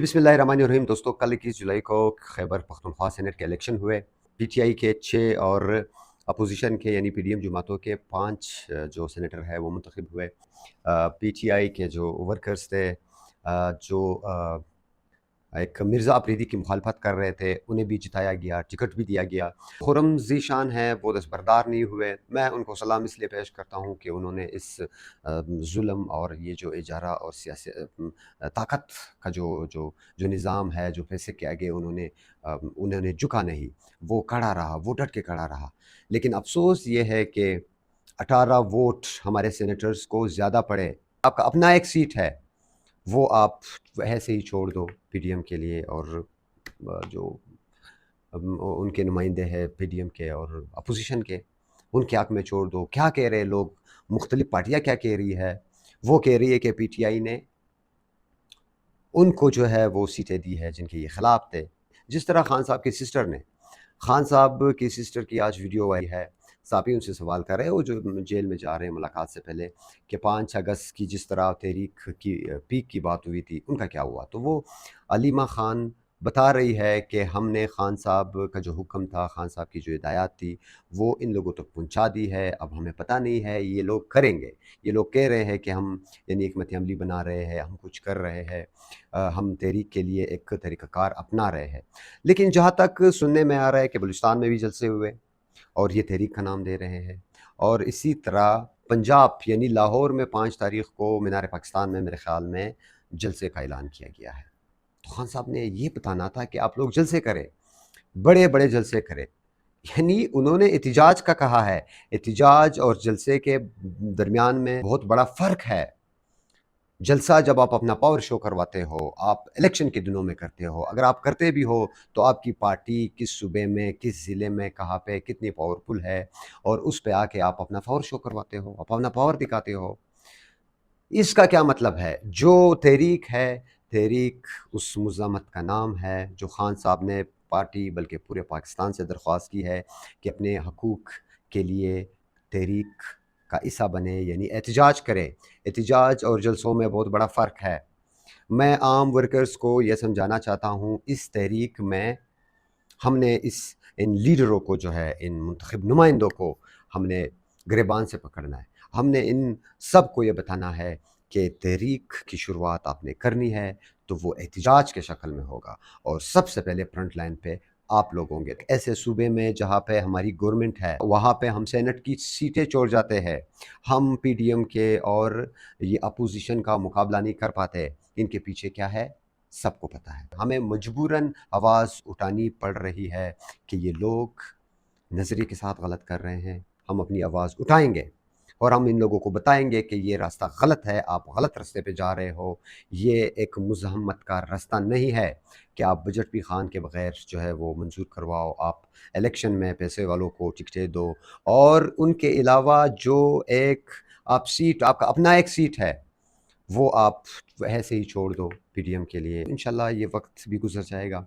بسم اللہ الرحمن الرحیم دوستوں، کل 21 جولائی کو خیبر پختونخوا سینٹ کے الیکشن ہوئے۔ پی ٹی آئی کے 6 اور اپوزیشن کے یعنی پی ڈی ایم جماعتوں کے 5 جو سینیٹر ہے وہ منتخب ہوئے۔ پی ٹی آئی کے جو ورکرز تھے، جو ایک مرزا آفریدی کی مخالفت کر رہے تھے، انہیں بھی جتایا گیا، ٹکٹ بھی دیا گیا۔ خرم ذیشان ہیں، وہ دستبردار نہیں ہوئے۔ میں ان کو سلام اس لیے پیش کرتا ہوں کہ انہوں نے اس ظلم اور یہ جو اجارہ اور سیاسی طاقت کا جو نظام ہے، جو پیسے کے آگے انہوں نے جھکا نہیں، وہ کھڑا رہا، وہ ڈٹ کے کھڑا رہا۔ لیکن افسوس یہ ہے کہ 18 ووٹ ہمارے سینیٹرز کو زیادہ پڑے۔ آپ کا اپنا ایک سیٹ ہے، وہ آپ ایسے ہی چھوڑ دو پی ڈی ایم کے لیے، اور جو ان کے نمائندے ہیں پی ڈی ایم کے اور اپوزیشن کے، ان کے حق میں چھوڑ دو۔ کیا کہہ رہے لوگ، مختلف پارٹیاں کیا کہہ رہی ہے؟ وہ کہہ رہی ہے کہ پی ٹی آئی نے ان کو جو ہے وہ سیٹیں دی ہے جن کے یہ خلاف تھے۔ جس طرح خان صاحب کی سسٹر نے، خان صاحب کی سسٹر کی آج ویڈیو آئی ہے، صحافی ان سے سوال کر رہے ہیں، وہ جو جیل میں جا رہے ہیں ملاقات سے پہلے، کہ 5 اگست کی جس طرح تحریک کی پیک کی بات ہوئی تھی، ان کا کیا ہوا؟ تو وہ علیمہ خان بتا رہی ہے کہ ہم نے خان صاحب کا جو حکم تھا، خان صاحب کی جو ہدایات تھی، وہ ان لوگوں تک پہنچا دی ہے۔ اب ہمیں پتہ نہیں ہے یہ لوگ کریں گے، یہ لوگ کہہ رہے ہیں کہ ہم یعنی حکمت عملی بنا رہے ہیں، ہم کچھ کر رہے ہیں، ہم تحریک کے لیے ایک طریقہ کار اپنا رہے ہیں۔ لیکن جہاں تک سننے میں آ رہا ہے کہ بلوچستان میں بھی جلسے ہوئے اور یہ تحریک کا نام دے رہے ہیں، اور اسی طرح پنجاب یعنی لاہور میں 5 تاریخ کو مینار پاکستان میں میرے خیال میں جلسے کا اعلان کیا گیا ہے۔ تو خان صاحب نے یہ بتانا تھا کہ آپ لوگ جلسے کریں، بڑے بڑے جلسے کریں۔ یعنی انہوں نے احتجاج کا کہا ہے، احتجاج اور جلسے کے درمیان میں بہت بڑا فرق ہے۔ جلسہ جب آپ اپنا پاور شو کرواتے ہو، آپ الیکشن کے دنوں میں کرتے ہو، اگر آپ کرتے بھی ہو تو آپ کی پارٹی کس صوبے میں، کس ضلع میں، کہاں پہ کتنی پاورفل ہے، اور اس پہ آ کے آپ اپنا پاور شو کرواتے ہو، آپ اپنا پاور دکھاتے ہو۔ اس کا کیا مطلب ہے؟ جو تحریک ہے، تحریک اس مزاحمت کا نام ہے جو خان صاحب نے پارٹی بلکہ پورے پاکستان سے درخواست کی ہے کہ اپنے حقوق کے لیے تحریک کا حصہ بنے، یعنی احتجاج کرے۔ احتجاج اور جلسوں میں بہت بڑا فرق ہے۔ میں عام ورکرز کو یہ سمجھانا چاہتا ہوں، اس تحریک میں ہم نے ان لیڈروں کو جو ہے، ان منتخب نمائندوں کو ہم نے گریبان سے پکڑنا ہے۔ ہم نے ان سب کو یہ بتانا ہے کہ تحریک کی شروعات آپ نے کرنی ہے تو وہ احتجاج کے شکل میں ہوگا، اور سب سے پہلے فرنٹ لائن پہ آپ لوگ ہوں گے۔ ایسے صوبے میں جہاں پہ ہماری گورنمنٹ ہے، وہاں پہ ہم سینٹ کی سیٹیں چھوڑ جاتے ہیں، ہم پی ڈی ایم کے اور یہ اپوزیشن کا مقابلہ نہیں کر پاتے۔ ان کے پیچھے کیا ہے سب کو پتہ ہے۔ ہمیں مجبوراً آواز اٹھانی پڑ رہی ہے کہ یہ لوگ نظریے کے ساتھ غلط کر رہے ہیں، ہم اپنی آواز اٹھائیں گے اور ہم ان لوگوں کو بتائیں گے کہ یہ راستہ غلط ہے، آپ غلط راستے پہ جا رہے ہو۔ یہ ایک مزاحمت کا راستہ نہیں ہے کہ آپ بجٹ بھی خان کے بغیر جو ہے وہ منظور کرواؤ، آپ الیکشن میں پیسے والوں کو ٹکٹیں دو، اور ان کے علاوہ جو ایک آپ سیٹ، آپ کا اپنا ایک سیٹ ہے، وہ آپ ایسے ہی چھوڑ دو پی ڈی ایم کے لیے۔ انشاءاللہ یہ وقت بھی گزر جائے گا۔